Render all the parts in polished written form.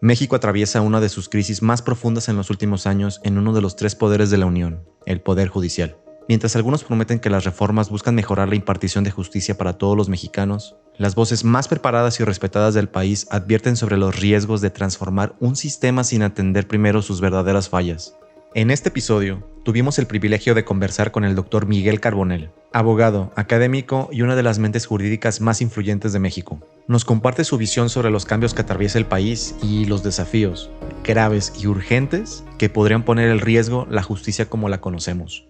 México atraviesa una de sus crisis más profundas en los últimos años en uno de los tres poderes de la Unión, el Poder Judicial. Mientras algunos prometen que las reformas buscan mejorar la impartición de justicia para todos los mexicanos, las voces más preparadas y respetadas del país advierten sobre los riesgos de transformar un sistema sin atender primero sus verdaderas fallas. En este episodio, tuvimos el privilegio de conversar con el Dr. Miguel Carbonell, abogado, académico y una de las mentes jurídicas más influyentes de México. Nos comparte su visión sobre los cambios que atraviesa el país y los desafíos, graves y urgentes, que podrían poner en riesgo la justicia como la conocemos.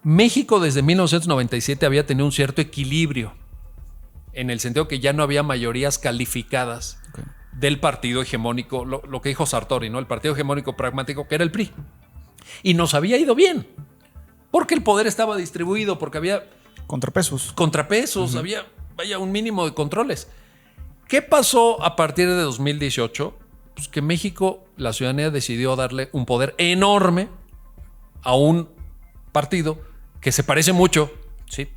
México desde 1997 había tenido un cierto equilibrio, en el sentido que ya no había mayorías calificadas del partido hegemónico, lo que dijo Sartori, ¿no? El partido hegemónico pragmático, que era el PRI. Y nos había ido bien, porque el poder estaba distribuido, porque había contrapesos, había un mínimo de controles. ¿Qué pasó a partir de 2018? Pues que México, la ciudadanía decidió darle un poder enorme a un partido que se parece mucho, ¿sí?,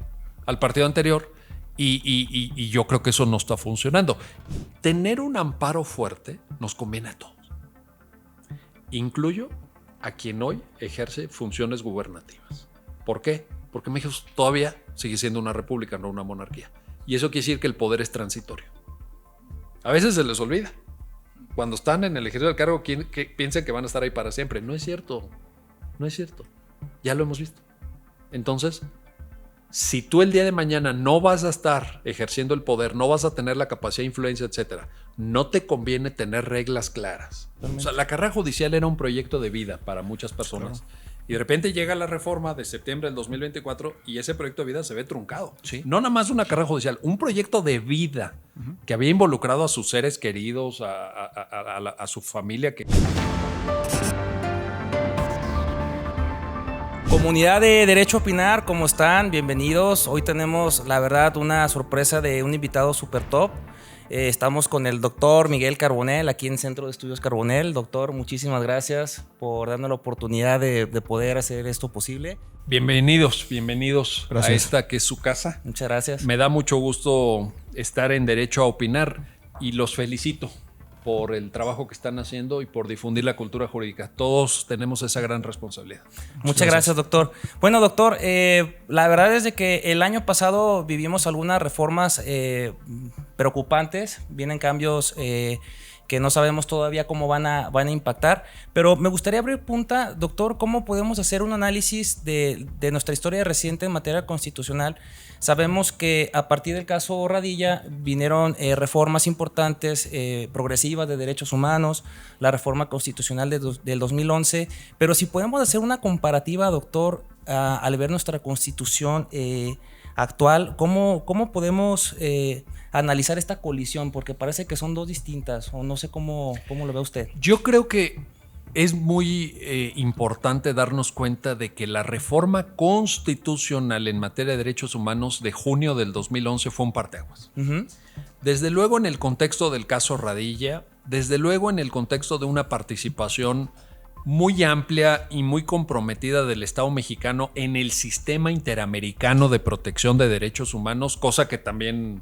al partido anterior, y yo creo que eso no está funcionando. Tener un amparo fuerte nos conviene a todos. Incluyo a quien hoy ejerce funciones gubernativas. ¿Por qué? Porque México todavía sigue siendo una república, no una monarquía. Y eso quiere decir que el poder es transitorio. A veces se les olvida. Cuando están en el ejercicio del cargo, que piensan que van a estar ahí para siempre. No es cierto. No es cierto. Ya lo hemos visto. Entonces, si tú el día de mañana no vas a estar ejerciendo el poder, no vas a tener la capacidad de influencia, etcétera, no te conviene tener reglas claras. O sea, la carrera judicial era un proyecto de vida para muchas personas. Claro. Y de repente llega la reforma de septiembre del 2024 y ese proyecto de vida se ve truncado. Sí. No nada más una carrera judicial, un proyecto de vida que había involucrado a sus seres queridos, a su familia. Comunidad de Derecho a Opinar, ¿cómo están? Bienvenidos. Hoy tenemos, la verdad, una sorpresa de un invitado súper top. Estamos con el doctor Miguel Carbonell, aquí en Centro de Estudios Carbonell. Doctor, muchísimas gracias por darnos la oportunidad de poder hacer esto posible. Bienvenidos gracias. A esta que es su casa. Muchas gracias. Me da mucho gusto estar en Derecho a Opinar y los felicito por el trabajo que están haciendo y por difundir la cultura jurídica. Todos tenemos esa gran responsabilidad. Muchas gracias, doctor. Bueno, doctor, la verdad es de que el año pasado vivimos algunas reformas preocupantes. Vienen cambios que no sabemos todavía cómo van a impactar, pero me gustaría abrir punta, doctor, ¿cómo podemos hacer un análisis de nuestra historia reciente en materia constitucional? Sabemos que a partir del caso Radilla vinieron reformas importantes, progresivas de derechos humanos, la reforma constitucional del 2011, pero si podemos hacer una comparativa, doctor, al ver nuestra constitución actual, ¿cómo podemos analizar esta colisión? Porque parece que son dos distintas, o no sé cómo lo ve usted. Yo creo que es muy importante darnos cuenta de que la reforma constitucional en materia de derechos humanos de junio del 2011 fue un parteaguas. Desde luego en el contexto del caso Radilla, desde luego en el contexto de una participación muy amplia y muy comprometida del Estado mexicano en el sistema interamericano de protección de derechos humanos, cosa que también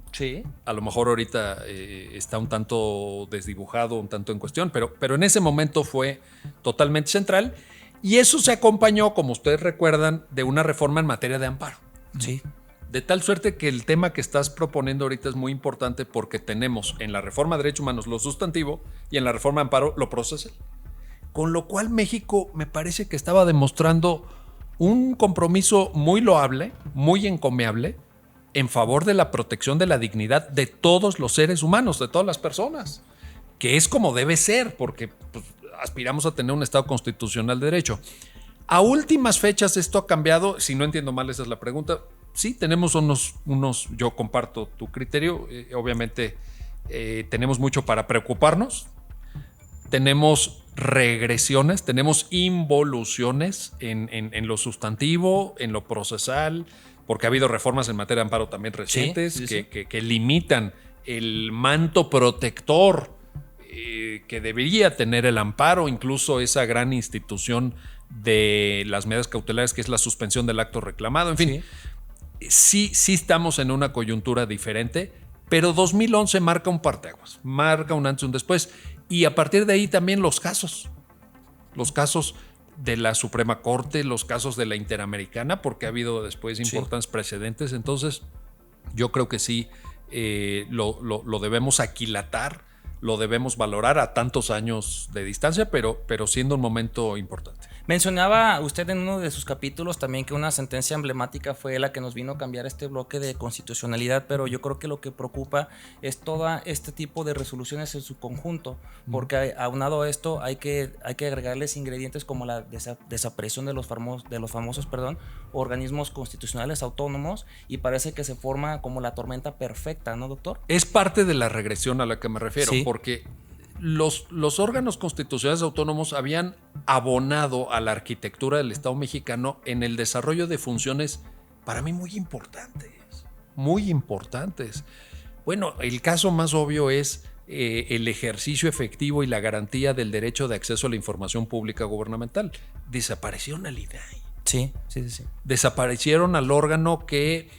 a lo mejor ahorita está un tanto desdibujado, un tanto en cuestión, pero en ese momento fue totalmente central y eso se acompañó, como ustedes recuerdan, de una reforma en materia de amparo. Sí. De tal suerte que el tema que estás proponiendo ahorita es muy importante porque tenemos en la reforma de derechos humanos lo sustantivo y en la reforma de amparo lo procesal. Con lo cual México me parece que estaba demostrando un compromiso muy loable, muy encomiable, en favor de la protección de la dignidad de todos los seres humanos, de todas las personas, que es como debe ser, porque pues, aspiramos a tener un Estado constitucional de derecho. A últimas fechas esto ha cambiado, si no entiendo mal esa es la pregunta. Sí, tenemos unos yo comparto tu criterio, obviamente tenemos mucho para preocuparnos. Tenemos regresiones, tenemos involuciones en lo sustantivo, en lo procesal, porque ha habido reformas en materia de amparo también recientes que limitan el manto protector que debería tener el amparo, incluso esa gran institución de las medidas cautelares que es la suspensión del acto reclamado. En fin, sí estamos en una coyuntura diferente, pero 2011 marca un parteaguas, marca un antes y un después. Y a partir de ahí también los casos de la Suprema Corte, los casos de la Interamericana, porque ha habido después importantes precedentes. Entonces, yo creo que sí lo debemos aquilatar, lo debemos valorar a tantos años de distancia, pero siendo un momento importante. Mencionaba usted en uno de sus capítulos también que una sentencia emblemática fue la que nos vino a cambiar este bloque de constitucionalidad, pero yo creo que lo que preocupa es todo este tipo de resoluciones en su conjunto, porque aunado a esto hay que agregarles ingredientes como la desaparición de los famosos organismos constitucionales autónomos, y parece que se forma como la tormenta perfecta, ¿no, doctor? Es parte de la regresión a la que me refiero, sí, porque los órganos constitucionales autónomos habían abonado a la arquitectura del Estado mexicano en el desarrollo de funciones para mí muy importantes. Muy importantes. Bueno, el caso más obvio es el ejercicio efectivo y la garantía del derecho de acceso a la información pública gubernamental. Desaparecieron al INAI. Sí. Desaparecieron al órgano que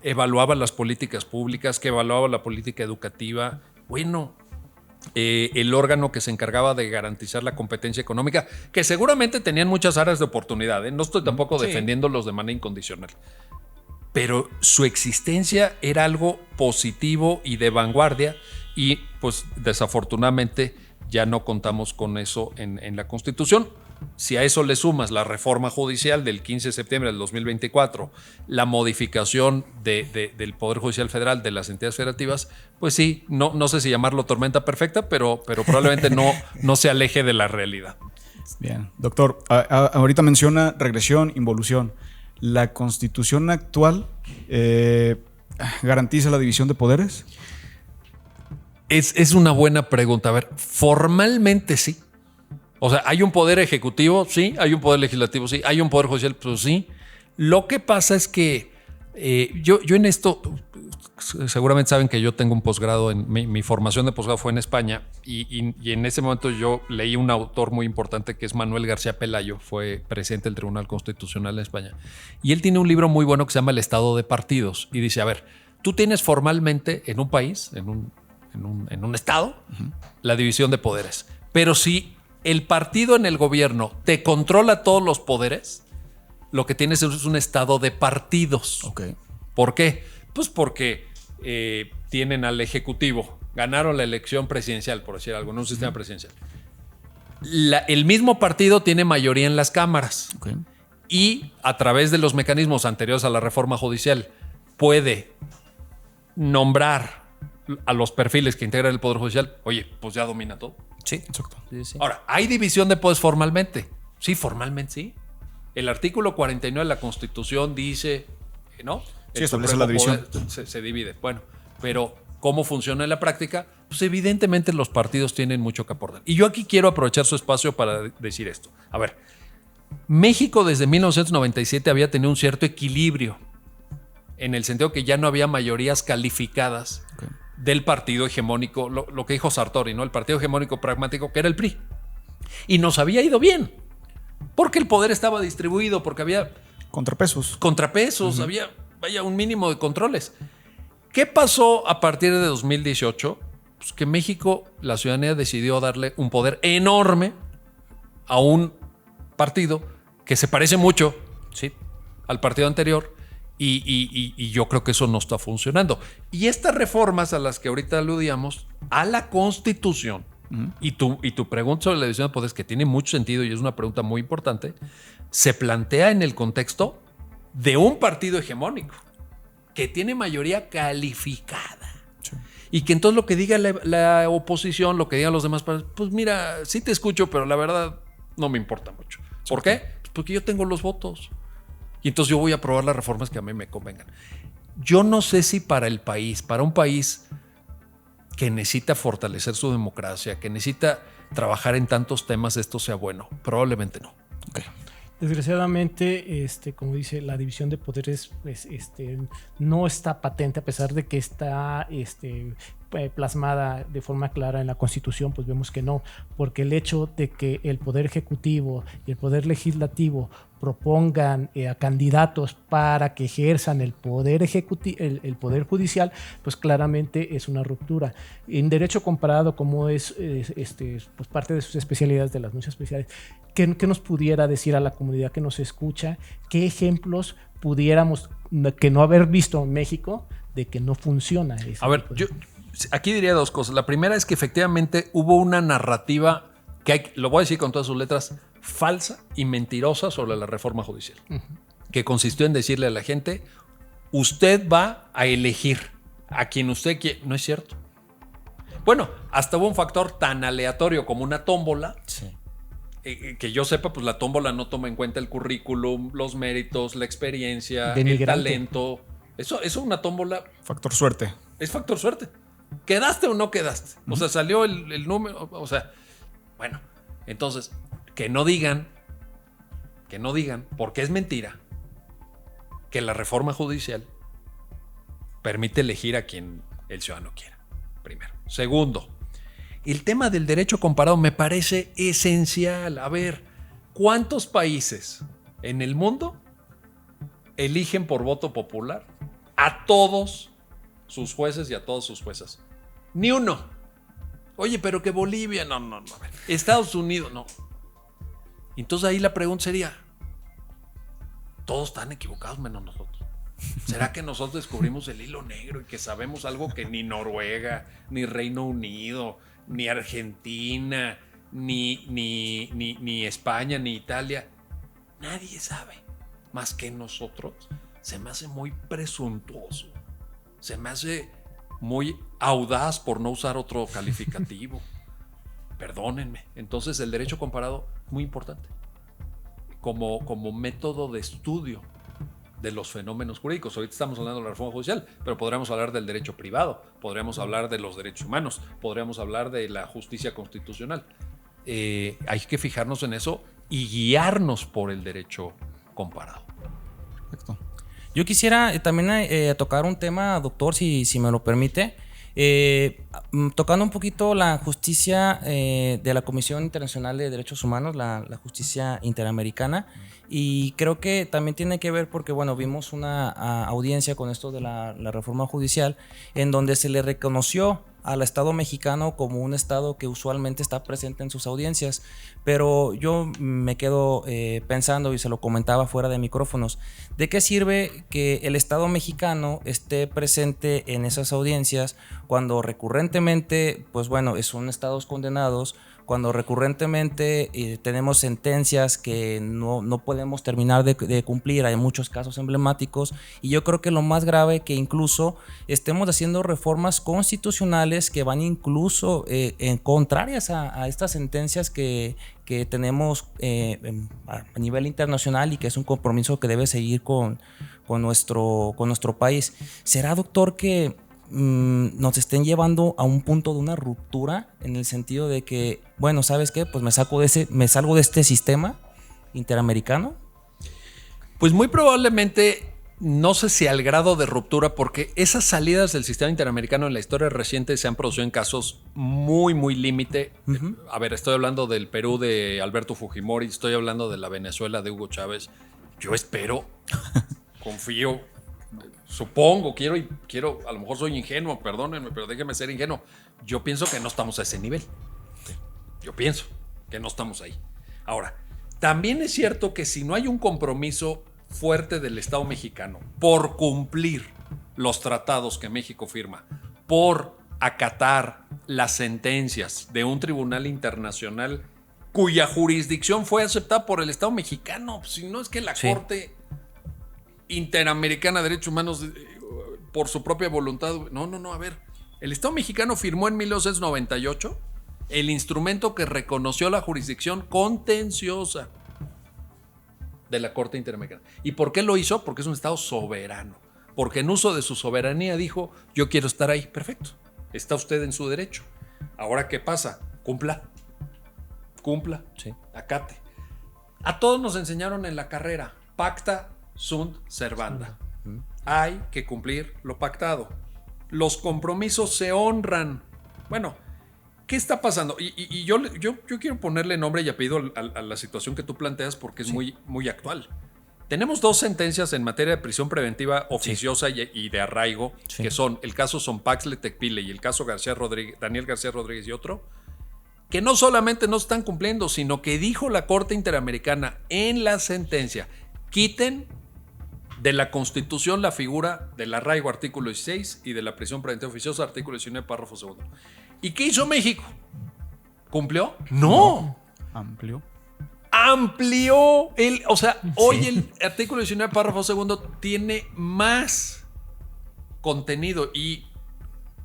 evaluaba las políticas públicas, que evaluaba la política educativa. Bueno, el órgano que se encargaba de garantizar la competencia económica, que seguramente tenían muchas áreas de oportunidad, ¿eh? No estoy tampoco defendiéndolos de manera incondicional, pero su existencia era algo positivo y de vanguardia, y pues desafortunadamente ya no contamos con eso en la Constitución. Si a eso le sumas la reforma judicial del 15 de septiembre del 2024, la modificación del Poder Judicial Federal, de las entidades federativas, pues sí, no sé si llamarlo tormenta perfecta, pero probablemente no se aleje de la realidad. Bien, doctor, ahorita menciona regresión, involución. ¿La Constitución actual garantiza la división de poderes? Es una buena pregunta. A ver, formalmente sí. O sea, hay un poder ejecutivo, sí, hay un poder legislativo, sí, hay un poder judicial, pues sí. Lo que pasa es que yo en esto, seguramente saben que yo tengo un posgrado, mi formación de posgrado fue en España, y en ese momento yo leí un autor muy importante que es Manuel García Pelayo, fue presidente del Tribunal Constitucional en España, y él tiene un libro muy bueno que se llama El Estado de Partidos, y dice, a ver, tú tienes formalmente en un país, en un estado, la división de poderes, pero si el partido en el gobierno te controla todos los poderes, lo que tienes es un estado de partidos. Okay. ¿Por qué? Pues porque tienen al ejecutivo, ganaron la elección presidencial, por decir algo, en un sistema presidencial. El mismo partido tiene mayoría en las cámaras. Okay. Y a través de los mecanismos anteriores a la reforma judicial puede nombrar a los perfiles que integran el Poder Judicial. Oye, pues ya domina todo. Sí, exacto. Sí. Ahora, ¿hay división de poderes formalmente? Sí, formalmente sí. El artículo 49 de la Constitución dice, ¿no? Sí, establece la división. Se divide. Bueno, pero ¿cómo funciona en la práctica? Pues evidentemente los partidos tienen mucho que aportar. Y yo aquí quiero aprovechar su espacio para decir esto. A ver, México desde 1997 había tenido un cierto equilibrio, en el sentido que ya no había mayorías calificadas del partido hegemónico, lo que dijo Sartori, ¿no? El partido hegemónico pragmático, que era el PRI. Y nos había ido bien, porque el poder estaba distribuido, porque había contrapesos, había un mínimo de controles. ¿Qué pasó a partir de 2018? Pues que México, la ciudadanía decidió darle un poder enorme a un partido que se parece mucho, ¿sí?, al partido anterior. Y yo creo que eso no está funcionando. Y estas reformas a las que ahorita aludíamos, a la Constitución, y tu pregunta sobre la división de poderes, que tiene mucho sentido y es una pregunta muy importante, se plantea en el contexto de un partido hegemónico que tiene mayoría calificada. Sí. Y que entonces lo que diga la oposición, lo que digan los demás, pues mira, sí te escucho, pero la verdad no me importa mucho. ¿Por qué? Pues porque yo tengo los votos. Y entonces yo voy a aprobar las reformas que a mí me convengan. Yo no sé si para el país, para un país que necesita fortalecer su democracia, que necesita trabajar en tantos temas, esto sea bueno. Probablemente no. Okay. Desgraciadamente, como dice, la división de poderes no está patente, a pesar de que está plasmada de forma clara en la Constitución, pues vemos que no, porque el hecho de que el Poder Ejecutivo y el Poder Legislativo propongan a candidatos para que ejerzan el Poder el Poder Judicial, pues claramente es una ruptura. En derecho comparado, como es pues parte de sus especialidades, de las muchas especialidades, ¿qué nos pudiera decir a la comunidad que nos escucha? ¿Qué ejemplos pudiéramos que no haber visto en México de que no funciona? A ver, yo aquí diría dos cosas. La primera es que efectivamente hubo una narrativa que lo voy a decir con todas sus letras, falsa y mentirosa sobre la reforma judicial, que consistió en decirle a la gente, usted va a elegir a quien usted quiere. No es cierto. Bueno, hasta hubo un factor tan aleatorio como una tómbola, Sí. Que yo sepa, pues la tómbola no toma en cuenta el currículum, los méritos, la experiencia, el Denigrante. talento. Eso una tómbola Factor suerte. es factor suerte. ¿Quedaste o no quedaste? O sea, salió el número. O sea, bueno, entonces, que no digan, porque es mentira, que la reforma judicial permite elegir a quien el ciudadano quiera. Primero. Segundo, el tema del derecho comparado me parece esencial. A ver, ¿cuántos países en el mundo eligen por voto popular a todos sus jueces y a todas sus juezas? Ni uno. Oye, pero que Bolivia, no. A ver, Estados Unidos, no. Entonces ahí la pregunta sería, todos están equivocados menos nosotros. ¿Será que nosotros descubrimos el hilo negro y que sabemos algo que ni Noruega, ni Reino Unido, ni Argentina, ni España, ni Italia, nadie sabe más que nosotros? Se me hace muy presuntuoso. Se me hace muy audaz, por no usar otro calificativo. Perdónenme. Entonces el derecho comparado es muy importante como método de estudio de los fenómenos jurídicos. Ahorita estamos hablando de la reforma judicial, pero podríamos hablar del derecho privado, podríamos hablar de los derechos humanos, podríamos hablar de la justicia constitucional. Hay que fijarnos en eso y guiarnos por el derecho comparado. Perfecto. Yo quisiera también tocar un tema, doctor, si me lo permite. Tocando un poquito la justicia de la Comisión Internacional de Derechos Humanos, la justicia interamericana, y creo que también tiene que ver porque, bueno, vimos una audiencia con esto de la reforma judicial en donde se le reconoció al Estado mexicano como un Estado que usualmente está presente en sus audiencias, pero yo me quedo pensando, y se lo comentaba fuera de micrófonos, ¿de qué sirve que el Estado mexicano esté presente en esas audiencias cuando recurrentemente, pues bueno, son estados condenados, cuando recurrentemente tenemos sentencias que no podemos terminar de cumplir? Hay muchos casos emblemáticos, y yo creo que lo más grave que incluso estemos haciendo reformas constitucionales que van incluso en contrarias a estas sentencias que tenemos a nivel internacional, y que es un compromiso que debe seguir con nuestro país. ¿Será, doctor, que nos estén llevando a un punto de una ruptura, en el sentido de que, bueno, ¿sabes qué? Pues me salgo de este sistema interamericano? Pues muy probablemente, no sé si al grado de ruptura, porque esas salidas del sistema interamericano en la historia reciente se han producido en casos muy, muy límite. A ver, estoy hablando del Perú de Alberto Fujimori, estoy hablando de la Venezuela de Hugo Chávez. Yo espero, confío, supongo, quiero, a lo mejor soy ingenuo, perdónenme, pero déjenme ser ingenuo. Yo pienso que no estamos a ese nivel. Yo pienso que no estamos ahí. Ahora, también es cierto que si no hay un compromiso fuerte del Estado mexicano por cumplir los tratados que México firma, por acatar las sentencias de un tribunal internacional cuya jurisdicción fue aceptada por el Estado mexicano, si no es que la Corte Interamericana de Derechos Humanos por su propia voluntad. No, a ver, el Estado mexicano firmó en 1998 el instrumento que reconoció la jurisdicción contenciosa de la Corte Interamericana. ¿Y por qué lo hizo? Porque es un Estado soberano, porque en uso de su soberanía dijo, yo quiero estar ahí. Perfecto, está usted en su derecho. Ahora, ¿qué pasa? Cumpla, acate. A todos nos enseñaron en la carrera, pacta sunt servanda. Hay que cumplir lo pactado. los compromisos se honran. Bueno, ¿qué está pasando? Y yo quiero ponerle nombre y apellido a la situación que tú planteas porque es muy, muy actual. Tenemos 2 sentencias en materia de prisión preventiva oficiosa y de arraigo, que son el caso Sompaxle Tecpile y el caso Daniel García Rodríguez y otro, que no solamente no están cumpliendo, sino que dijo la Corte Interamericana en la sentencia, quiten de la Constitución la figura del arraigo, artículo 16, y de la prisión preventiva oficiosa, artículo 19, párrafo 2. ¿Y qué hizo México? ¿Cumplió? No. Amplio. Amplió o sea, hoy el artículo 19, párrafo 2 tiene más contenido y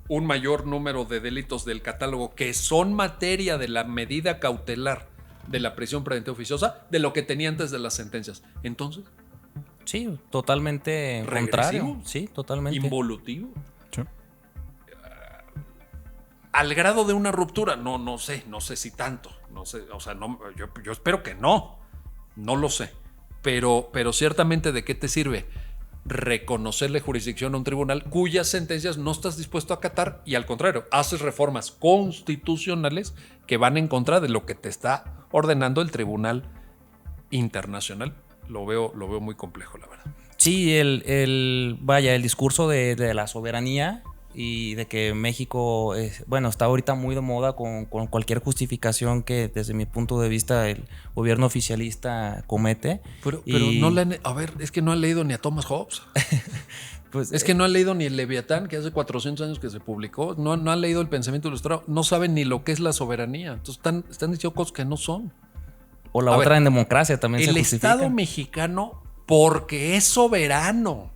un mayor número de delitos del catálogo que son materia de la medida cautelar de la prisión preventiva oficiosa de lo que tenía antes de las sentencias. Entonces, Sí, totalmente contrario. Sí, totalmente. involutivo. Sí. Al grado de una ruptura, no sé si tanto, no sé, o sea, yo espero que no lo sé, pero ciertamente ¿de qué te sirve reconocerle jurisdicción a un tribunal cuyas sentencias no estás dispuesto a acatar y al contrario, haces reformas constitucionales que van en contra de lo que te está ordenando el Tribunal Internacional? Lo veo muy complejo, la verdad. Sí, el discurso de la soberanía y de que México está ahorita muy de moda con cualquier justificación que desde mi punto de vista el gobierno oficialista comete. Pero no le han, a ver, es que no han leído ni a Thomas Hobbes. Pues, Es que no han leído ni el Leviatán, que hace 400 años que se publicó. No han leído el pensamiento ilustrado. No saben ni lo que es la soberanía. Entonces están diciendo cosas que no son. o la a otra ver, en democracia también se El justifica. Estado mexicano, porque es soberano,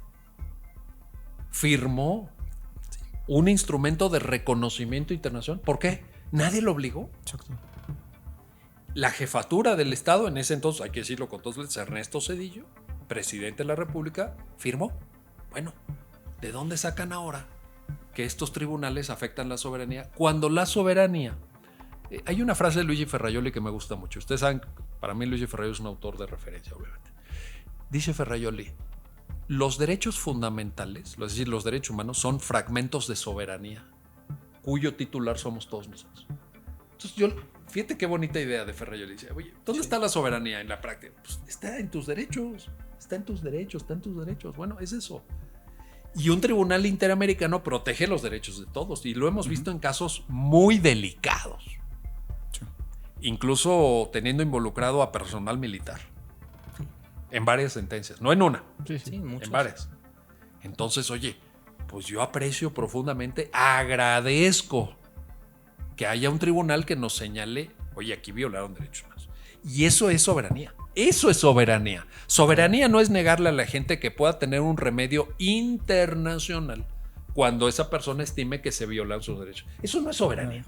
firmó un instrumento de reconocimiento internacional. ¿Por qué? Nadie lo obligó. Exacto. La jefatura del Estado, en ese entonces, hay que decirlo con todos letras, Ernesto Zedillo, presidente de la República, firmó. Bueno, ¿de dónde sacan ahora que estos tribunales afectan la soberanía? Cuando la soberanía... hay una frase de Luigi Ferraioli que me gusta mucho. Ustedes saben, para mí Luigi Ferraioli es un autor de referencia, obviamente. Dice Ferraioli, los derechos fundamentales, es decir, los derechos humanos, son fragmentos de soberanía, cuyo titular somos todos nosotros. Entonces fíjate qué bonita idea de Ferraioli. Dice, oye, ¿dónde está la soberanía en la práctica? Pues está en tus derechos, está en tus derechos. Bueno, es eso. Y un tribunal interamericano protege los derechos de todos. Y lo hemos visto en casos muy delicados. Sí. Incluso teniendo involucrado a personal militar. En varias sentencias. No en una, Sí, muchos. en varias. Entonces, oye, pues yo aprecio profundamente, agradezco que haya un tribunal que nos señale, oye, aquí violaron derechos humanos. Y eso es soberanía. Eso es soberanía. Soberanía no es negarle a la gente que pueda tener un remedio internacional cuando esa persona estime que se violan sus derechos. Eso no es soberanía.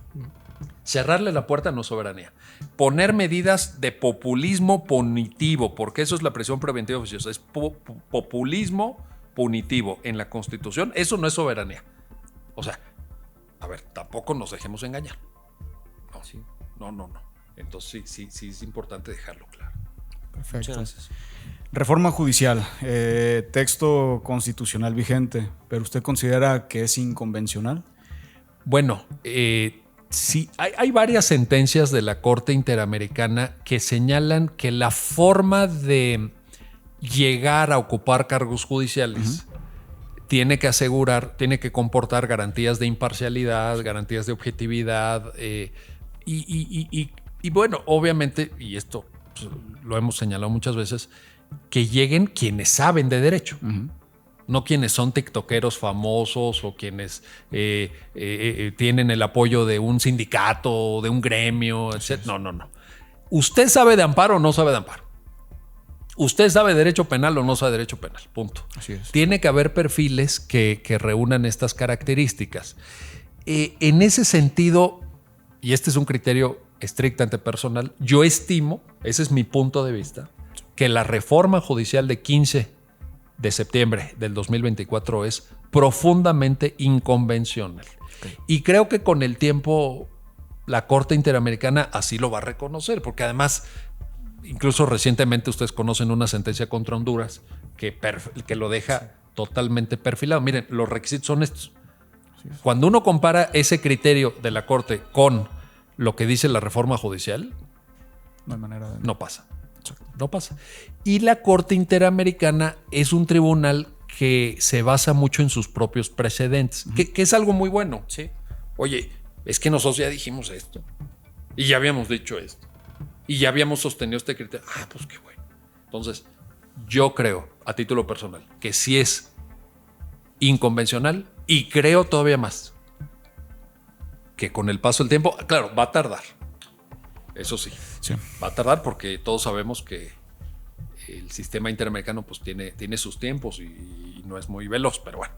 Cerrarle la puerta no es soberanía. Poner medidas de populismo punitivo, porque eso es la prisión preventiva oficiosa, es populismo punitivo en la Constitución, eso no es soberanía. O sea, a ver, tampoco nos dejemos engañar. No. Entonces sí es importante dejarlo claro. Perfecto. Muchas gracias. Reforma judicial, texto constitucional vigente, pero ¿usted considera que es inconvencional? Bueno, sí, hay varias sentencias de la Corte Interamericana que señalan que la forma de llegar a ocupar cargos judiciales tiene que comportar garantías de imparcialidad, garantías de objetividad y bueno, obviamente, y esto pues, lo hemos señalado muchas veces, que lleguen quienes saben de derecho. No quienes son tiktokeros famosos o quienes tienen el apoyo de un sindicato, de un gremio, etc. No. ¿Usted sabe de amparo o no sabe de amparo? ¿Usted sabe derecho penal o no sabe derecho penal? Punto. Así es. Tiene que haber perfiles que reúnan estas características. En ese sentido, y este es un criterio estrictamente personal, yo estimo, ese es mi punto de vista, que la reforma judicial de 15 de septiembre del 2024 es profundamente inconvencional. Okay. Y creo que con el tiempo la Corte Interamericana así lo va a reconocer, porque además, incluso recientemente ustedes conocen una sentencia contra Honduras que lo deja totalmente perfilado. Miren, los requisitos son estos. Cuando uno compara ese criterio de la Corte con lo que dice la reforma judicial, No hay manera de... no pasa. No pasa. Y la Corte Interamericana es un tribunal que se basa mucho en sus propios precedentes, que es algo muy bueno. Sí. Oye, es que nosotros ya dijimos esto. Y ya habíamos dicho esto. Y ya habíamos sostenido este criterio. Ah, pues qué bueno. Entonces, yo creo, a título personal, que sí es inconvencional y creo todavía más que con el paso del tiempo, claro, va a tardar. Eso sí. Sí. Va a tardar porque todos sabemos que el sistema interamericano pues tiene sus tiempos y no es muy veloz, pero bueno.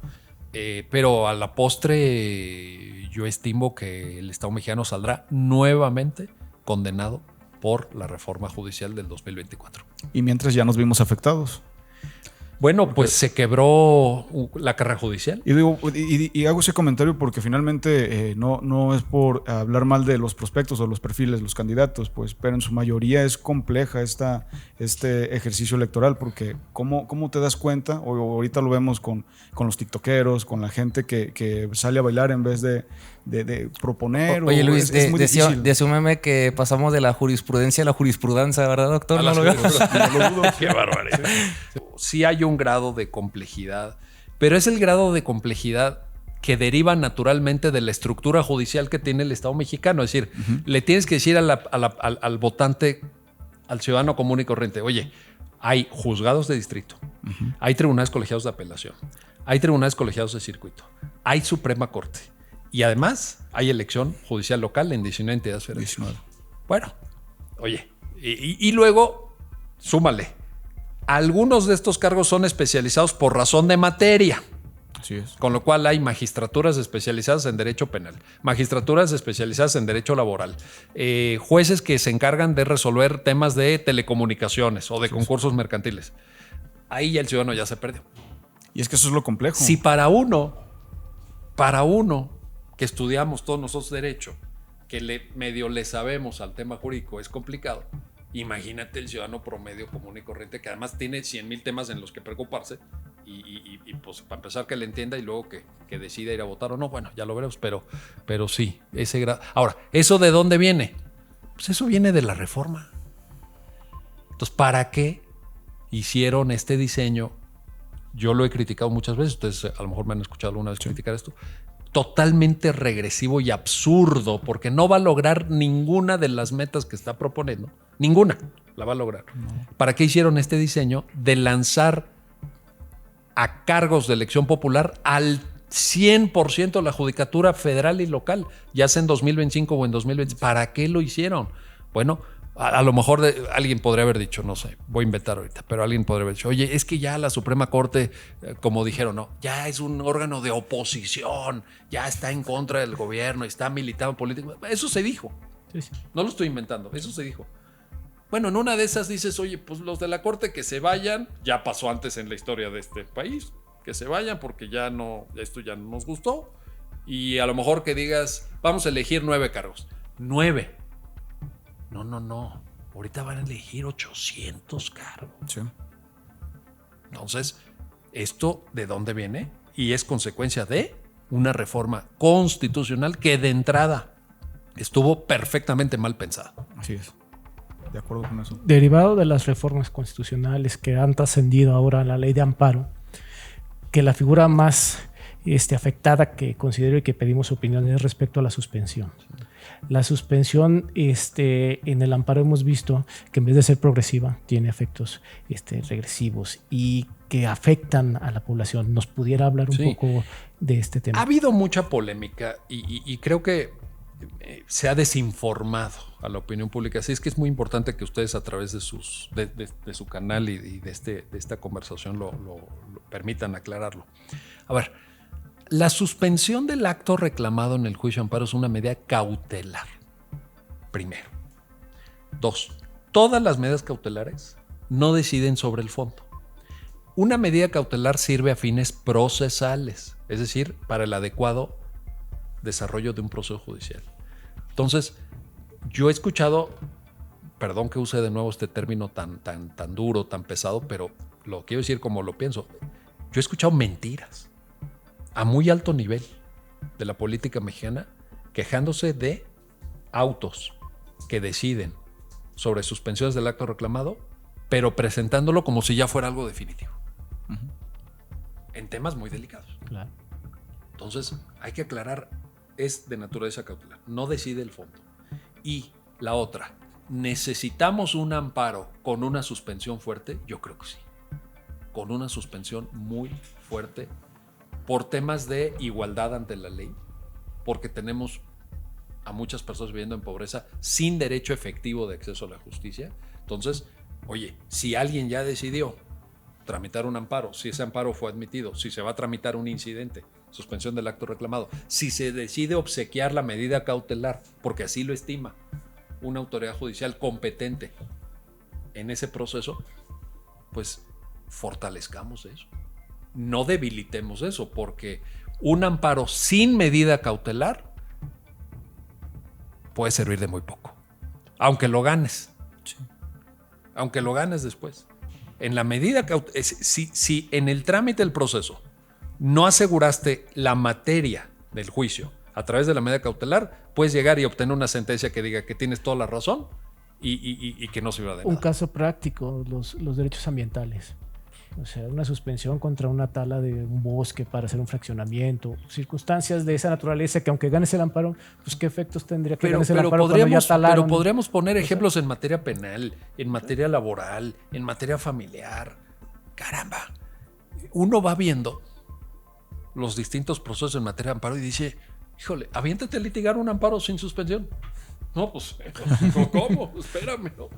Pero a la postre yo estimo que el Estado mexicano saldrá nuevamente condenado por la reforma judicial del 2024. Y mientras ya nos vimos afectados. Bueno, pues se quebró la carrera judicial. Y digo, y hago ese comentario porque finalmente no es por hablar mal de los prospectos o los perfiles, los candidatos, pues, pero en su mayoría es compleja este ejercicio electoral, porque ¿cómo te das cuenta? O ahorita lo vemos con los tiktokeros, con la gente que sale a bailar en vez de proponer. Oye, Luis, es muy difícil. decía un meme que pasamos de la jurisprudencia a la jurisprudencia, ¿verdad, doctor? No lo veo. Qué barbaridad. Sí hay un grado de complejidad, pero es el grado de complejidad que deriva naturalmente de la estructura judicial que tiene el Estado mexicano. Es decir, le tienes que decir al votante, al ciudadano común y corriente, oye, hay juzgados de distrito, hay tribunales colegiados de apelación, hay tribunales colegiados de circuito, hay Suprema Corte y además hay elección judicial local en 19 entidades federales. 19. Bueno, oye, y luego, súmale. Algunos de estos cargos son especializados por razón de materia, Así es. con lo cual hay magistraturas especializadas en derecho penal, magistraturas especializadas en derecho laboral, jueces que se encargan de resolver temas de telecomunicaciones o de concursos mercantiles. Ahí ya el ciudadano ya se perdió. Y es que eso es lo complejo. Si para uno que estudiamos todos nosotros derecho, que medio le sabemos al tema jurídico, es complicado. Imagínate el ciudadano promedio común y corriente que además tiene 100,000 temas en los que preocuparse y pues para empezar que le entienda y luego que decida ir a votar o no, bueno, ya lo veremos, pero sí, ese grado. Ahora, ¿eso de dónde viene? Pues eso viene de la reforma. Entonces, ¿para qué hicieron este diseño? Yo lo he criticado muchas veces, ustedes a lo mejor me han escuchado alguna vez criticar esto, totalmente regresivo y absurdo, porque no va a lograr ninguna de las metas que está proponiendo. Ninguna la va a lograr. No. ¿Para qué hicieron este diseño de lanzar a cargos de elección popular al 100% la judicatura federal y local, ya sea en 2025 o en 2020? ¿Para qué lo hicieron? Bueno, a lo mejor alguien podría haber dicho, no sé, voy a inventar ahorita, pero alguien podría haber dicho, oye, es que ya la Suprema Corte, como dijeron, no, ya es un órgano de oposición, ya está en contra del gobierno, está militando político. Eso se dijo. Sí. No lo estoy inventando, eso se dijo. Bueno, en una de esas dices, oye, pues los de la Corte que se vayan, ya pasó antes en la historia de este país, que se vayan porque esto ya no nos gustó. Y a lo mejor que digas, vamos a elegir 9 cargos. 9. No. Ahorita van a elegir 800 cargos. Sí. Entonces, ¿esto de dónde viene? Y es consecuencia de una reforma constitucional que de entrada estuvo perfectamente mal pensada. Así es. De acuerdo con eso. Derivado de las reformas constitucionales que han trascendido ahora a la ley de amparo, que la figura más afectada que considero y que pedimos opinión es respecto a la suspensión. La suspensión en el amparo hemos visto que en vez de ser progresiva tiene efectos regresivos y que afectan a la población. ¿Nos pudiera hablar un poco de este tema? Ha habido mucha polémica y creo que se ha desinformado a la opinión pública. Así es que es muy importante que ustedes a través de su canal y de esta conversación lo permitan aclararlo. A ver, la suspensión del acto reclamado en el juicio de amparo es una medida cautelar. Primero. 2. Todas las medidas cautelares no deciden sobre el fondo. Una medida cautelar sirve a fines procesales, es decir, para el adecuado desarrollo de un proceso judicial. Entonces, yo he escuchado, perdón que use de nuevo este término tan duro, tan pesado, pero lo quiero decir como lo pienso. Yo he escuchado mentiras a muy alto nivel de la política mexicana quejándose de autos que deciden sobre suspensiones del acto reclamado, pero presentándolo como si ya fuera algo definitivo. En temas muy delicados. Claro. Entonces, hay que aclarar, es de naturaleza cautelar, no decide el fondo. Y la otra, ¿necesitamos un amparo con una suspensión fuerte? Yo creo que sí. Con una suspensión muy fuerte por temas de igualdad ante la ley, porque tenemos a muchas personas viviendo en pobreza sin derecho efectivo de acceso a la justicia. Entonces, oye, si alguien ya decidió tramitar un amparo, si ese amparo fue admitido, si se va a tramitar un incidente, suspensión del acto reclamado, si se decide obsequiar la medida cautelar, porque así lo estima una autoridad judicial competente en ese proceso, pues fortalezcamos eso. No debilitemos eso, porque un amparo sin medida cautelar puede servir de muy poco. Aunque lo ganes. Sí. Aunque lo ganes después. En la medida cautelar, si en el trámite del proceso no aseguraste la materia del juicio a través de la medida cautelar, puedes llegar y obtener una sentencia que diga que tienes toda la razón y que no sirva de nada. Un caso práctico, los derechos ambientales. O sea, una suspensión contra una tala de un bosque para hacer un fraccionamiento, circunstancias de esa naturaleza que aunque ganes el amparo, pues qué efectos tendría que ganes el amparo cuando ya talaron. Pero podríamos poner ejemplos en materia penal, en materia laboral, en materia familiar. Caramba, uno va viendo los distintos procesos en materia de amparo y dice, híjole, aviéntate a litigar un amparo sin suspensión. No, pues, ¿cómo? Espérame, ¿no?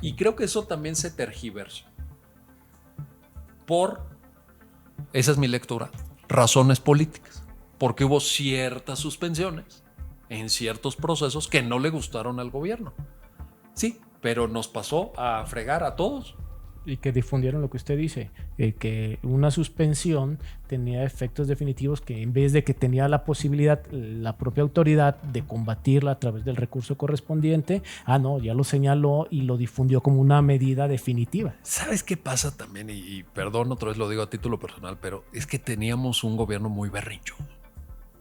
Y creo que eso también se tergiversó. Esa es mi lectura, razones políticas, porque hubo ciertas suspensiones en ciertos procesos que no le gustaron al gobierno. Sí, pero nos pasó a fregar a todos. Y que difundieron lo que usted dice, que una suspensión tenía efectos definitivos que en vez de que tenía la posibilidad la propia autoridad de combatirla a través del recurso correspondiente, no, ya lo señaló y lo difundió como una medida definitiva. ¿Sabes qué pasa también? Y perdón, otra vez lo digo a título personal, pero es que teníamos un gobierno muy berrinchudo.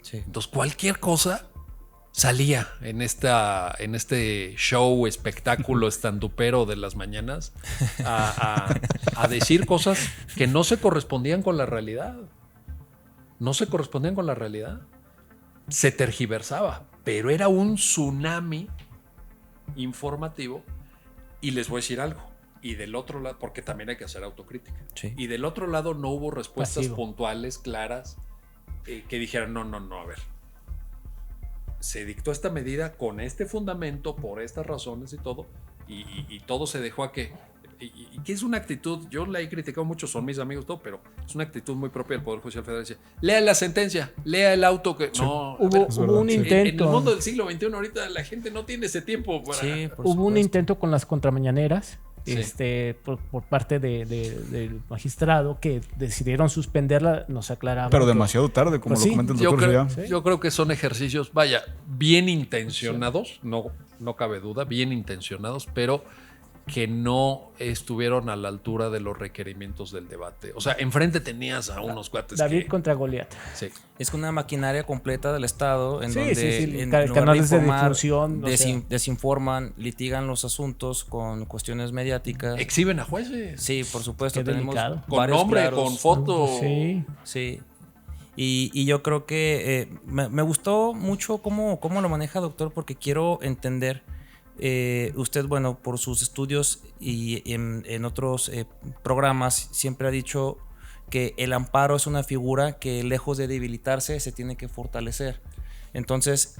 Sí. Entonces cualquier cosa salía en este show, espectáculo estandupero de las mañanas a decir cosas que no se correspondían con la realidad. No se correspondían con la realidad. Se tergiversaba, pero era un tsunami informativo. Y les voy a decir algo. Y del otro lado, porque también hay que hacer autocrítica. Sí. Y del otro lado no hubo respuestas puntuales, claras, que dijeran, no, a ver. Se dictó esta medida con este fundamento, por estas razones y todo, y todo se dejó a que... Y que es una actitud, yo la he criticado mucho, son mis amigos, todo, pero es una actitud muy propia del Poder Judicial Federal. Dice, lea la sentencia, lea el auto que... Sí. No, hubo un intento. En el mundo del siglo XXI ahorita la gente no tiene ese tiempo para... Sí, hubo un intento con las contramañaneras. Sí. Por parte del magistrado que decidieron suspenderla, nos aclaraban. Pero demasiado tarde, como lo comenta el doctor. Yo creo que son ejercicios, bien intencionados, no cabe duda, bien intencionados, pero que no estuvieron a la altura de los requerimientos del debate. O sea, enfrente tenías a unos cuates David contra Goliat. Sí. Es una maquinaria completa del Estado en donde en canales de difusión desinforman, litigan los asuntos con cuestiones mediáticas. Exhiben a jueces. Sí, por supuesto. Tenemos con nombre, con foto. Sí. Y yo creo que me gustó mucho cómo lo maneja, doctor, porque quiero entender. Usted, bueno, por sus estudios y en otros programas siempre ha dicho que el amparo es una figura que lejos de debilitarse se tiene que fortalecer. Entonces,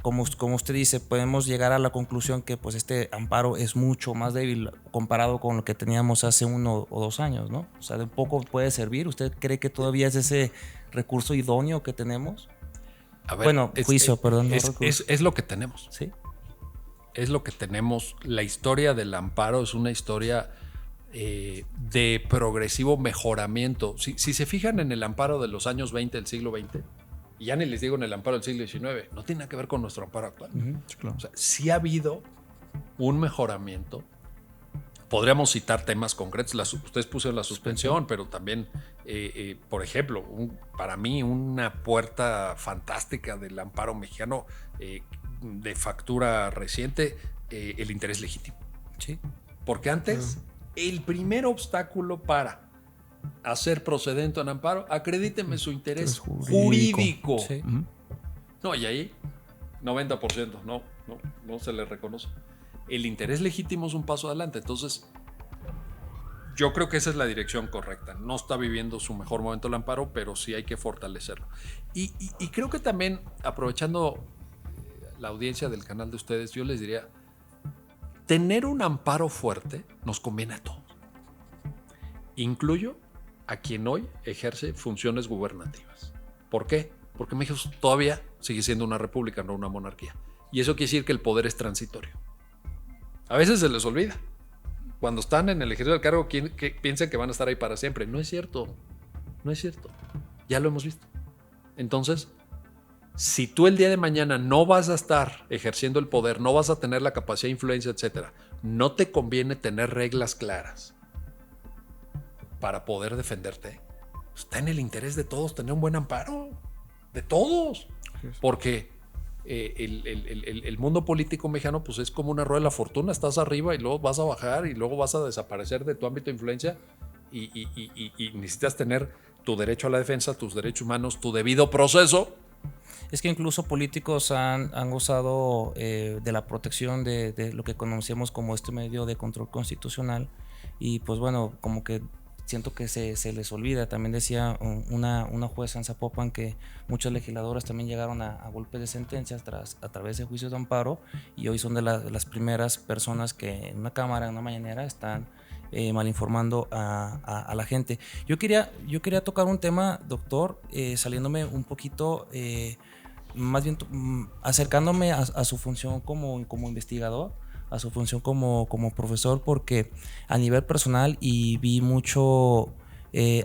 como usted dice, podemos llegar a la conclusión que pues este amparo es mucho más débil comparado con lo que teníamos hace 1 o 2 años, ¿no? O sea, de poco puede servir. ¿Usted cree que todavía es ese recurso idóneo que tenemos? A ver, perdón. Es lo que tenemos. Sí. Es lo que tenemos. La historia del amparo es una historia de progresivo mejoramiento. Si se fijan en el amparo de los años 20 del siglo XX, y ya ni les digo en el amparo del siglo XIX, no tiene nada que ver con nuestro amparo actual. Sí, claro. O sea, sí ha habido un mejoramiento Podríamos citar temas concretos. Ustedes pusieron la suspensión, pero también, por ejemplo, para mí una puerta fantástica del amparo mexicano de factura reciente, el interés legítimo. Sí. Porque antes, el primer obstáculo para hacer procedente un amparo, acredíteme su interés jurídico. Sí. No, y ahí, 90%, no se le reconoce. El interés legítimo es un paso adelante. Entonces, yo creo que esa es la dirección correcta. No está viviendo su mejor momento el amparo, pero sí hay que fortalecerlo. Y creo que también, aprovechando la audiencia del canal de ustedes, yo les diría, tener un amparo fuerte nos conviene a todos. Incluyo a quien hoy ejerce funciones gubernativas. ¿Por qué? Porque México todavía sigue siendo una república, no una monarquía. Y eso quiere decir que el poder es transitorio. A veces se les olvida. Cuando están en el ejercicio del cargo, que piensan que van a estar ahí para siempre. No es cierto. No es cierto. Ya lo hemos visto. Entonces, si tú el día de mañana no vas a estar ejerciendo el poder, no vas a tener la capacidad de influencia, etcétera, no te conviene tener reglas claras para poder defenderte. Está en el interés de todos tener un buen amparo. De todos. Porque el mundo político mexicano pues es como una rueda de la fortuna. Estás arriba y luego vas a bajar y luego vas a desaparecer de tu ámbito de influencia y necesitas tener tu derecho a la defensa, tus derechos humanos, tu debido proceso. Es que incluso políticos han gozado de la protección de lo que conocemos como este medio de control constitucional y pues bueno, como que siento que se les olvida. También decía una jueza en Zapopan que muchos legisladores también llegaron a golpes de sentencias a través de juicios de amparo y hoy son de las primeras personas que en una cámara, en una mañanera, están malinformando a la gente. Yo quería tocar un tema, doctor, saliéndome un poquito, más bien acercándome a su función como investigador, a su función como profesor, porque a nivel personal y vi mucho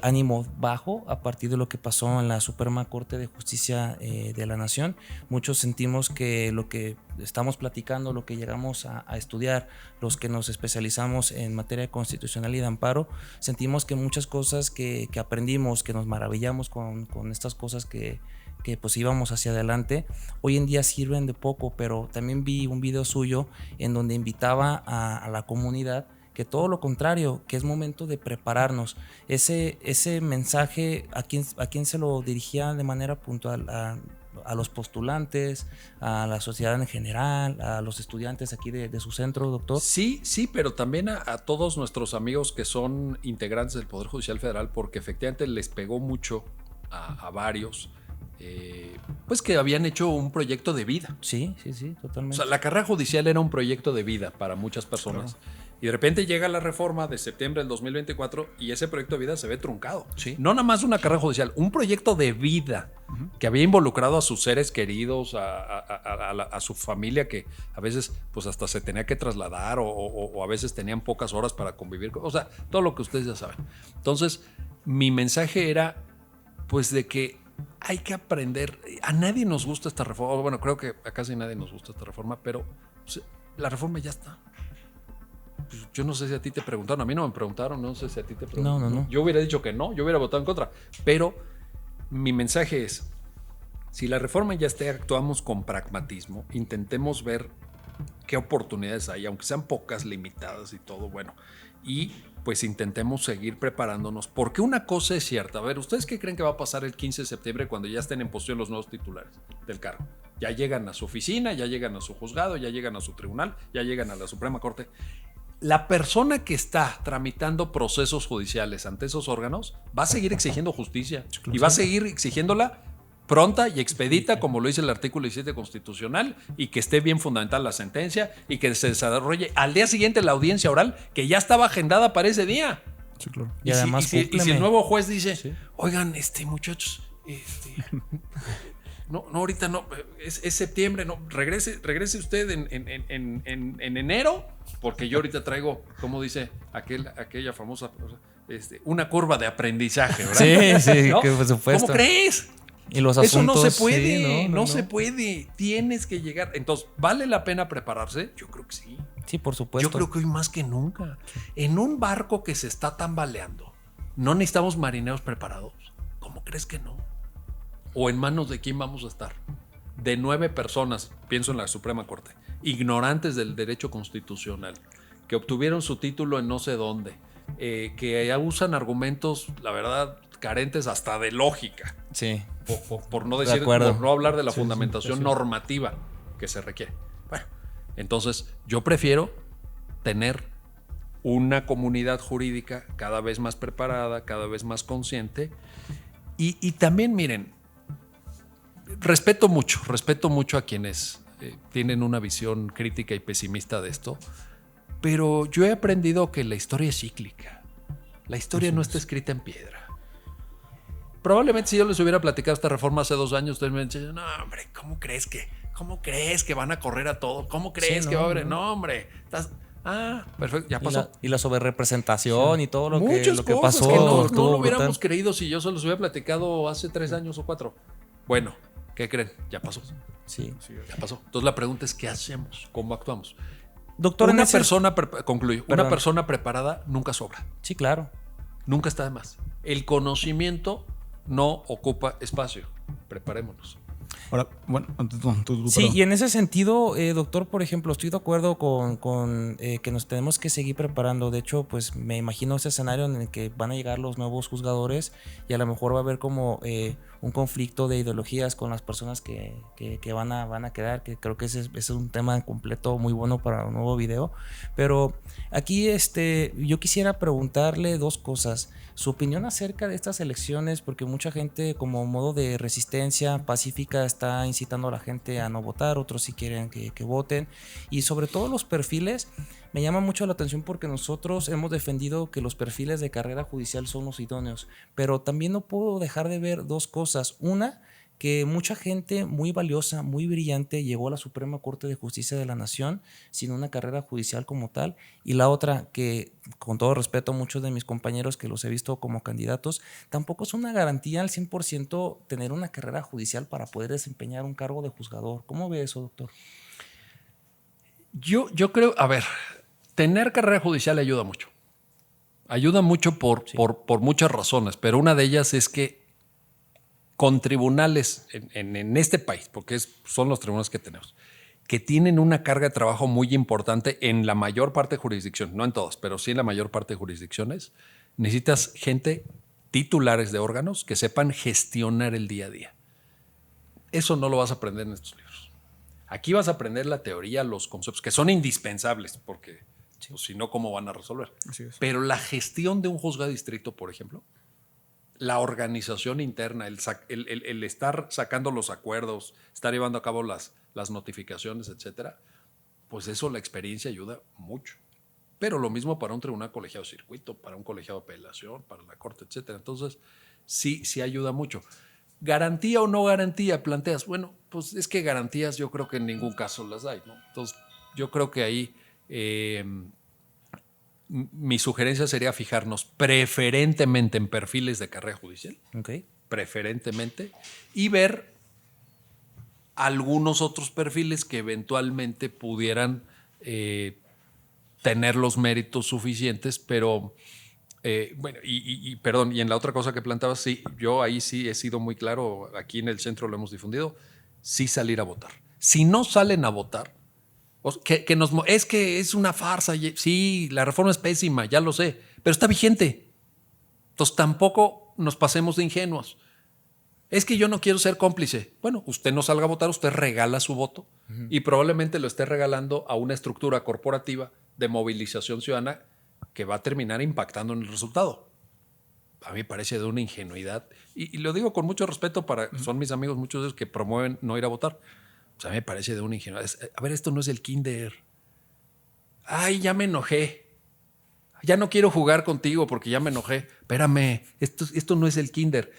ánimo bajo a partir de lo que pasó en la Suprema Corte de Justicia de la Nación. Muchos sentimos que lo que estamos platicando, lo que llegamos a estudiar, los que nos especializamos en materia constitucional y de amparo, sentimos que muchas cosas que aprendimos, que nos maravillamos con estas cosas que pues íbamos hacia adelante, hoy en día sirven de poco. Pero también vi un video suyo en donde invitaba a la comunidad que todo lo contrario, que es momento de prepararnos. Ese mensaje, ¿a quién se lo dirigía de manera puntual? A los postulantes, a la sociedad en general, a los estudiantes aquí de su centro, doctor. Sí, pero también a todos nuestros amigos que son integrantes del Poder Judicial Federal, porque efectivamente les pegó mucho a varios. Pues que habían hecho un proyecto de vida. Sí, totalmente. O sea, la carrera judicial era un proyecto de vida para muchas personas. Claro. Y de repente llega la reforma de septiembre del 2024 y ese proyecto de vida se ve truncado. Sí. No nada más una carrera judicial, un proyecto de vida que había involucrado a sus seres queridos, a su familia, que a veces pues hasta se tenía que trasladar o a veces tenían pocas horas para convivir. O sea, todo lo que ustedes ya saben. Entonces, mi mensaje era pues de que hay que aprender. A nadie nos gusta esta reforma. Bueno, creo que a casi nadie nos gusta esta reforma, pero pues, la reforma ya está. Pues, yo no sé si a ti te preguntaron. A mí no me preguntaron. No sé si a ti te preguntaron. No. Yo hubiera dicho que no. Yo hubiera votado en contra. Pero mi mensaje es, si la reforma ya está, actuamos con pragmatismo. Intentemos ver qué oportunidades hay, aunque sean pocas, limitadas y todo. Bueno, y pues intentemos seguir preparándonos, porque una cosa es cierta. A ver, ¿ustedes qué creen que va a pasar el 15 de septiembre cuando ya estén en posición los nuevos titulares del cargo? Ya llegan a su oficina, ya llegan a su juzgado, ya llegan a su tribunal, ya llegan a la Suprema Corte. La persona que está tramitando procesos judiciales ante esos órganos va a seguir exigiendo justicia y va a seguir exigiéndola pronta y expedita, como lo dice el artículo 17 constitucional, y que esté bien fundamental la sentencia y que se desarrolle al día siguiente la audiencia oral, que ya estaba agendada para ese día. Sí, claro. Y además si el nuevo juez dice, oigan, muchachos, no, ahorita no, es septiembre, no, regrese usted en enero, porque yo ahorita traigo, como dice aquella famosa, una curva de aprendizaje, ¿verdad? Sí, ¿no? que por supuesto. ¿Cómo crees? Y los Eso no asuntos, se puede, sí, no se puede. Tienes que llegar. Entonces, ¿vale la pena prepararse? Yo creo que sí. Sí, por supuesto. Yo creo que hoy más que nunca. En un barco que se está tambaleando, ¿no necesitamos marineros preparados? ¿Cómo crees que no? ¿O en manos de quién vamos a estar? De 9 personas, pienso en la Suprema Corte, ignorantes del derecho constitucional, que obtuvieron su título en no sé dónde, que usan argumentos, la verdad, carentes hasta de lógica. Sí. Por no De decir, acuerdo. por no hablar de la Sí, fundamentación sí. normativa que se requiere. Bueno, entonces yo prefiero tener una comunidad jurídica cada vez más preparada, cada vez más consciente. Y también, miren, respeto mucho a quienes tienen una visión crítica y pesimista de esto, pero yo he aprendido que la historia es cíclica. La historia no está escrita en piedra. Probablemente si yo les hubiera platicado esta reforma hace 2 años, ustedes me decían, no, hombre, ¿cómo crees que van a correr a todo? ¿Cómo crees Sí, que va a no, haber? no. No, hombre. Perfecto, ya pasó. Y la sobrerepresentación y todo lo Muchas que cosas pasó. que no estuvo lo hubiéramos brutal. creído si yo se los hubiera platicado hace 3 años o 4. Bueno, ¿qué creen? Ya pasó. Sí. Ya pasó. Entonces la pregunta es, ¿qué hacemos? ¿Cómo actuamos? Doctor, en Una ese- persona, concluyo, una Perdón. persona preparada nunca sobra. Sí, claro. Nunca está de más. El conocimiento no ocupa espacio. Preparémonos. Ahora, bueno, tú, Sí, perdón. y en ese sentido, doctor, por ejemplo, estoy de acuerdo con que nos tenemos que seguir preparando. De hecho, pues me imagino ese escenario en el que van a llegar los nuevos juzgadores y a lo mejor va a haber como un conflicto de ideologías con las personas que van a quedar, que creo que ese es un tema completo muy bueno para un nuevo video. Pero aquí yo quisiera preguntarle 2 cosas. Su opinión acerca de estas elecciones, porque mucha gente como modo de resistencia pacífica está incitando a la gente a no votar, otros sí quieren que voten, y sobre todo los perfiles, me llama mucho la atención porque nosotros hemos defendido que los perfiles de carrera judicial son los idóneos, pero también no puedo dejar de ver 2 cosas. Una, que mucha gente muy valiosa, muy brillante llegó a la Suprema Corte de Justicia de la Nación sin una carrera judicial como tal, y la otra, que con todo respeto a muchos de mis compañeros que los he visto como candidatos, tampoco es una garantía al 100% tener una carrera judicial para poder desempeñar un cargo de juzgador. ¿Cómo ve eso, doctor? Yo creo, a ver, tener carrera judicial ayuda mucho. Ayuda mucho por muchas razones, pero una de ellas es que con tribunales en este país, porque son los tribunales que tenemos, que tienen una carga de trabajo muy importante en la mayor parte de jurisdicciones, no en todas, pero sí en la mayor parte de jurisdicciones, necesitas gente, titulares de órganos, que sepan gestionar el día a día. Eso no lo vas a aprender en estos libros. Aquí vas a aprender la teoría, los conceptos, que son indispensables, porque pues, si no, ¿cómo van a resolver? Así es. Pero la gestión de un juzgado de distrito, por ejemplo, la organización interna, el estar sacando los acuerdos, estar llevando a cabo las notificaciones, etcétera, pues eso, la experiencia ayuda mucho. Pero lo mismo para un tribunal colegiado de circuito, para un colegiado de apelación, para la corte, etcétera. Entonces, sí ayuda mucho. ¿Garantía o no garantía? Planteas. Bueno, pues es que garantías yo creo que en ningún caso las hay, ¿no? Entonces, yo creo que ahí mi sugerencia sería fijarnos preferentemente en perfiles de carrera judicial, Okay. preferentemente, y ver algunos otros perfiles que eventualmente pudieran tener los méritos suficientes, pero bueno, perdón, y en la otra cosa que planteabas, sí, yo ahí sí he sido muy claro, aquí en el centro lo hemos difundido, sí salir a votar. Si no salen a votar, es que es una farsa, sí, la reforma es pésima, ya lo sé, pero está vigente. Entonces tampoco nos pasemos de ingenuos. Es que yo no quiero ser cómplice. Bueno, usted no salga a votar, usted regala su voto y probablemente lo esté regalando a una estructura corporativa de movilización ciudadana que va a terminar impactando en el resultado. A mí me parece de una ingenuidad y lo digo con mucho respeto son mis amigos, muchos de ellos que promueven no ir a votar. O sea, a mí me parece de una ingenuidad. A ver, esto no es el kinder. Ay, ya me enojé. Ya no quiero jugar contigo porque ya me enojé. Espérame, esto no es el kinder.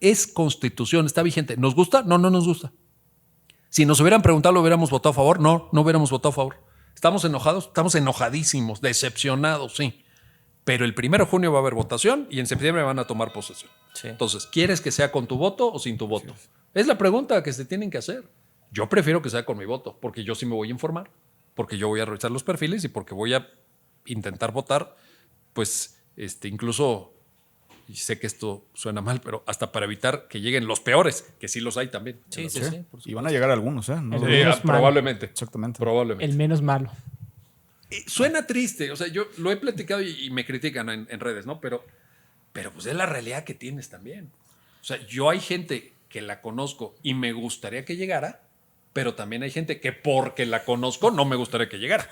Es constitución, está vigente. ¿Nos gusta? No nos gusta. Si nos hubieran preguntado, ¿lo hubiéramos votado a favor? No hubiéramos votado a favor. ¿Estamos enojados? Estamos enojadísimos, decepcionados, sí. Pero el 1 de junio va a haber votación y en septiembre van a tomar posesión. Sí. Entonces, ¿quieres que sea con tu voto o sin tu voto? Es la pregunta que se tienen que hacer. Yo prefiero que sea con mi voto, porque yo sí me voy a informar, porque yo voy a revisar los perfiles y porque voy a intentar votar, pues, incluso, y sé que esto suena mal, pero hasta para evitar que lleguen los peores, que sí los hay también. Sí, sí, sí, por Y van a llegar algunos, ¿eh? No El lo- menos malo. Probablemente. Exactamente. Probablemente. El menos malo. Suena triste, o sea, yo lo he platicado y me critican en redes, ¿no? Pero pues es la realidad que tienes también. O sea, yo hay gente que la conozco y me gustaría que llegara, pero también hay gente que porque la conozco no me gustaría que llegara.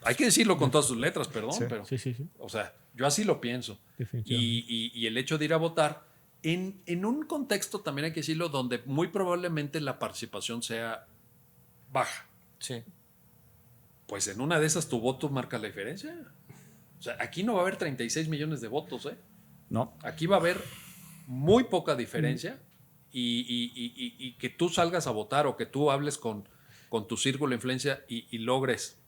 Hay que decirlo con todas sus letras, perdón, pero, Sí. o sea, yo así lo pienso. Definitivamente. Y el hecho de ir a votar, en un contexto también hay que decirlo, donde muy probablemente la participación sea baja. Sí. Pues en una de esas tu voto marca la diferencia. O sea, aquí no va a haber 36 millones de votos, ¿eh? No. Aquí va a haber muy poca diferencia y que tú salgas a votar o que tú hables con tu círculo de influencia y logres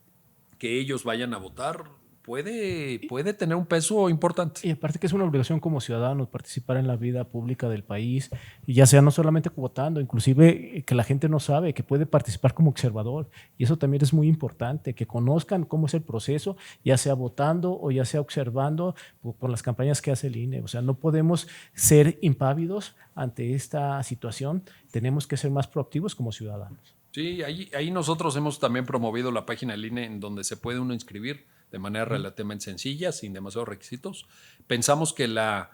que ellos vayan a votar, puede tener un peso importante. Y aparte que es una obligación como ciudadanos participar en la vida pública del país, y ya sea no solamente votando, inclusive que la gente no sabe que puede participar como observador, y eso también es muy importante, que conozcan cómo es el proceso, ya sea votando o ya sea observando por las campañas que hace el INE. O sea, no podemos ser impávidos ante esta situación, tenemos que ser más proactivos como ciudadanos. Sí, ahí nosotros hemos también promovido la página del INE en donde se puede uno inscribir de manera relativamente sencilla, sin demasiados requisitos. Pensamos que la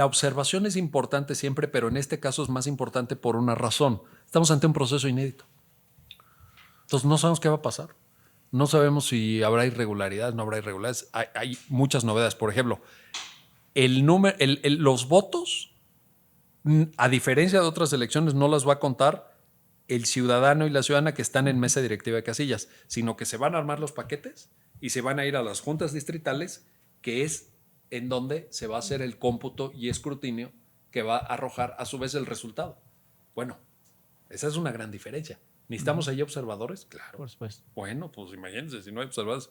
observación es importante siempre, pero en este caso es más importante por una razón. Estamos ante un proceso inédito. Entonces no sabemos qué va a pasar. No sabemos si habrá irregularidades, no habrá irregularidades. Hay muchas novedades. Por ejemplo, los votos, a diferencia de otras elecciones, no las va a contar el ciudadano y la ciudadana que están en mesa directiva de casillas, sino que se van a armar los paquetes y se van a ir a las juntas distritales, que es en donde se va a hacer el cómputo y escrutinio que va a arrojar a su vez el resultado. Bueno, esa es una gran diferencia. ¿Necesitamos ahí observadores? Claro. Por supuesto. Bueno, pues imagínense, si no hay observadores,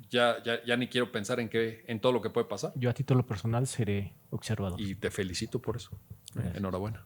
ya ni quiero pensar en todo lo que puede pasar. Yo a título personal seré observador. Y te felicito por eso. Enhorabuena.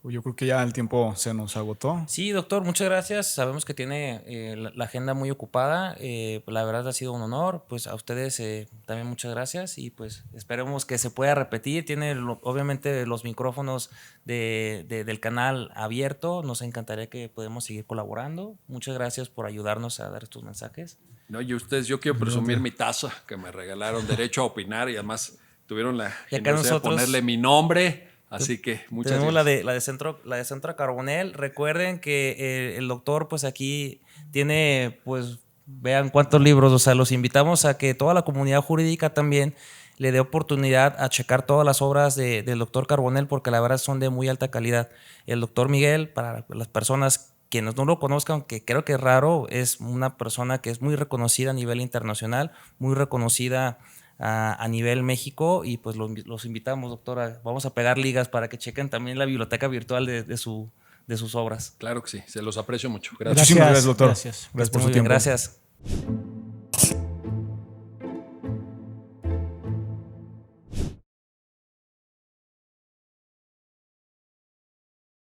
Yo creo que ya el tiempo se nos agotó. Sí, doctor, muchas gracias. Sabemos que tiene la agenda muy ocupada. La verdad ha sido un honor. Pues a ustedes también muchas gracias y pues esperemos que se pueda repetir. Tiene obviamente los micrófonos del canal abierto. Nos encantaría que podamos seguir colaborando. Muchas gracias por ayudarnos a dar estos mensajes. No, y ustedes, yo quiero presumir mi taza que me regalaron, derecho a opinar, y además tuvieron la generosidad de ponerle mi nombre. Así que muchas Tenemos gracias. la de Centro Carbonell. Recuerden que el doctor pues aquí tiene, pues vean cuántos libros, o sea, los invitamos a que toda la comunidad jurídica también le dé oportunidad a checar todas las obras del doctor Carbonell, porque la verdad son de muy alta calidad. El doctor Miguel, para las personas quienes no lo conozcan, que creo que es raro, es una persona que es muy reconocida a nivel internacional, muy reconocida a nivel México, y pues los invitamos, doctora. Vamos a pegar ligas para que chequen también la biblioteca virtual de sus obras. Claro que sí, se los aprecio mucho. Gracias. Muchísimas gracias, doctor. Gracias. Gracias por Muy su bien, tiempo. gracias.